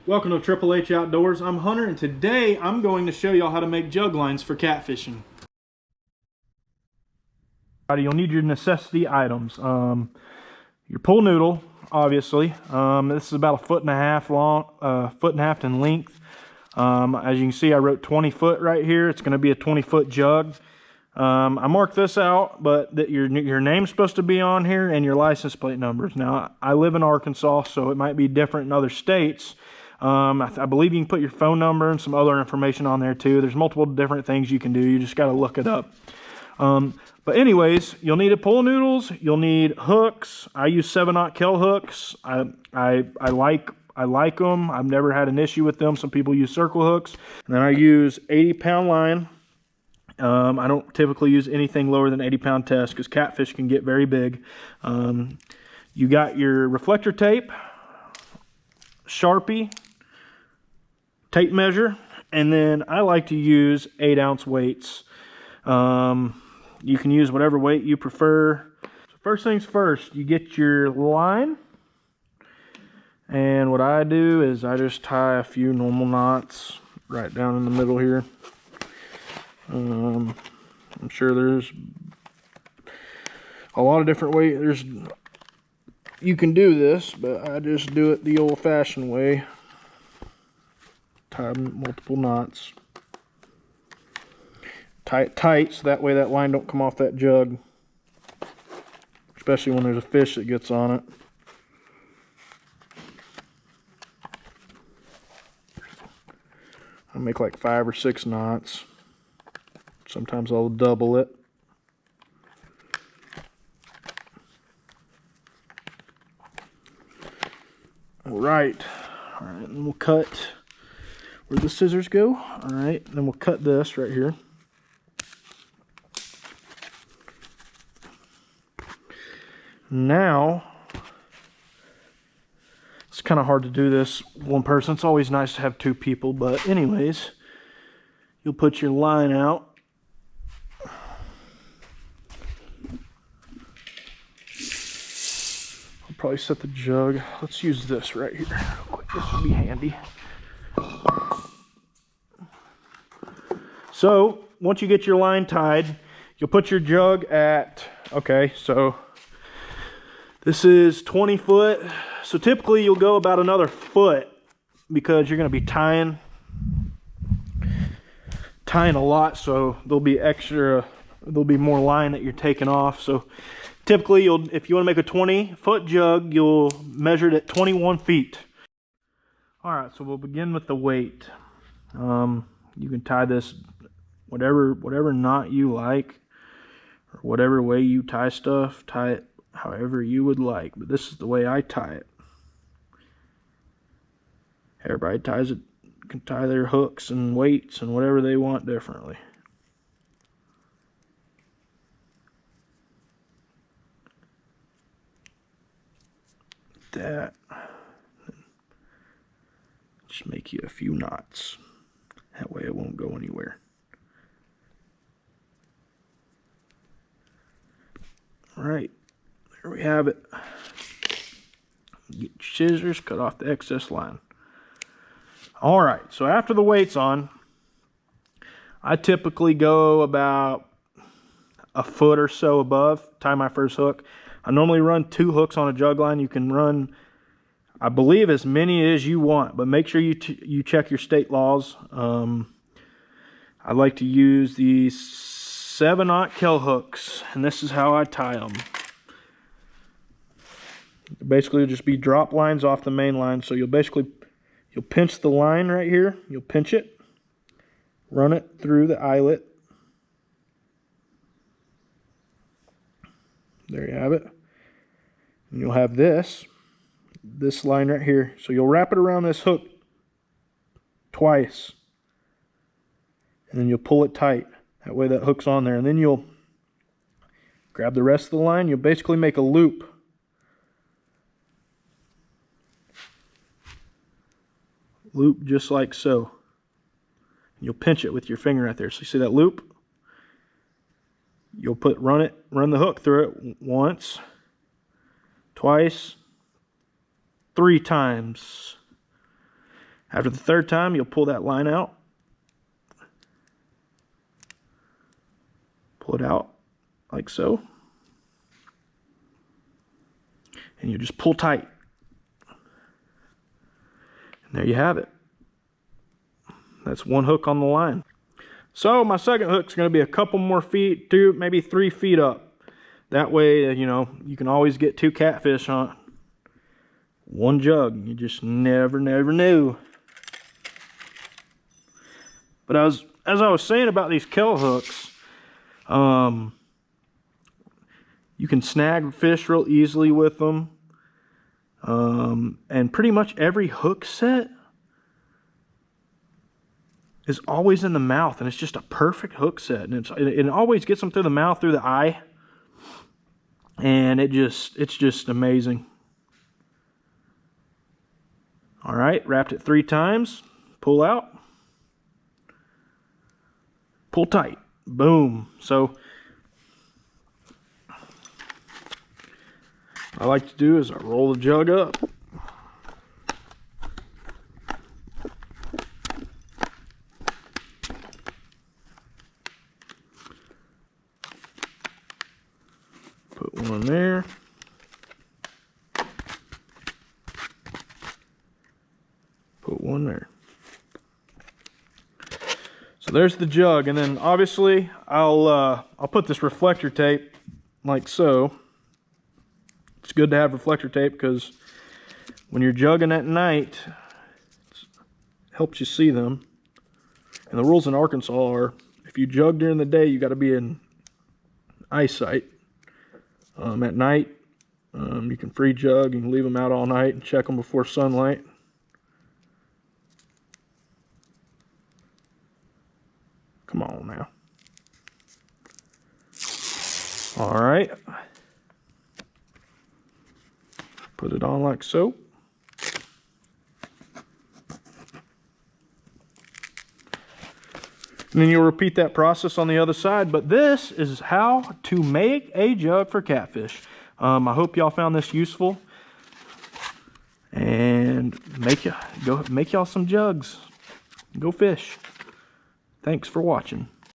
Welcome to Triple H Outdoors. I'm Hunter, and today I'm going to show y'all how to make jug lines for catfishing. You'll need your necessity items. Your pool noodle, obviously. This is about 1.5 feet long, 1.5 feet in length. As you can see, I wrote 20 foot right here. It's going to be a 20-foot jug. I marked this out, but your name's supposed to be on here and your license plate numbers. Now, I live in Arkansas, so it might be different in other states. I believe you can put your phone number and some other information on there too. There's multiple different things you can do. You just got to look it up. But anyways, you'll need a pool noodles. You'll need hooks. I use 7/0 Kel hooks. I like them. I've never had an issue with them. Some people use circle hooks. And then I use 80-pound line. I don't typically use anything lower than 80-pound test because catfish can get very big. You got your reflector tape, Sharpie, tape measure, and then I like to use 8-ounce weights. You can use whatever weight you prefer. So first things first, you get your line, and what I do is I just tie a few normal knots right down in the middle here. I'm sure there's a lot of different ways you can do this, but I just do it the old-fashioned way. Tie multiple knots. Tie it tight so that way that line don't come off that jug, especially when there's a fish that gets on it. I'll make like 5 or 6 knots. Sometimes I'll double it. All right, and we'll cut where the scissors go. All right, then we'll cut this right here. Now, it's kind of hard to do this one person. It's always nice to have 2 people, but anyways, you'll put your line out. I'll probably set the jug. Let's use this right here real quick. This would be handy. So, once you get your line tied, you'll put your jug at, okay, so this is 20 foot. So typically you'll go about another foot because you're going to be tying a lot. So there'll be more line that you're taking off. So typically if you want to make a 20-foot jug, you'll measure it at 21 feet. All right, so we'll begin with the weight. You can tie this whatever knot you like, or whatever way you tie stuff. Tie it however you would like, but this is the way I tie it. Everybody can tie their hooks and weights and whatever they want differently. That. Just make you a few knots. That way it won't go anywhere. All right. There we have it. Get your scissors, cut off the excess line. All right, so after the weight's on, I typically go about a foot or so above, tie my first hook. I normally run 2 hooks on a jug line. You can run, I believe, as many as you want, but make sure you check your state laws. I like to use these 7/0 Kel hooks, and this is how I tie them. Basically, it'll just be drop lines off the main line. So you'll pinch the line right here. You'll pinch it, run it through the eyelet. There you have it. And you'll have this line right here. So you'll wrap it around this hook twice, and then you'll pull it tight. That way that hook's on there, and then you'll grab the rest of the line. You'll basically make a loop. Loop just like so. You'll pinch it with your finger right there. So you see that loop? You'll run the hook through it once, twice, 3 times. After the third time, you'll pull that line out. Pull it out like so. And you just pull tight. And there you have it. That's one hook on the line. So my second hook's going to be a couple more feet, 2, maybe 3 feet up. That way, you know, you can always get 2 catfish on one jug. You just never knew. But as I was saying about these kill hooks, you can snag fish real easily with them. And pretty much every hook set is always in the mouth, and it's just a perfect hook set, and it always gets them through the mouth, through the eye, and it's just amazing. All right, wrapped it 3 times, pull out, pull tight, boom. So what I like to do is I roll the jug up. Put one there. Put one there. So there's the jug, and then obviously I'll put this reflector tape like so. It's good to have reflector tape because when you're jugging at night, it helps you see them. And the rules in Arkansas are, if you jug during the day, you got to be in eyesight. At night, you can free jug, you can leave them out all night and check them before sunlight. Come on now. All right. Put it on like so. And then you'll repeat that process on the other side. But this is how to make a jug for catfish. I hope y'all found this useful. And go make y'all some jugs. Go fish. Thanks for watching.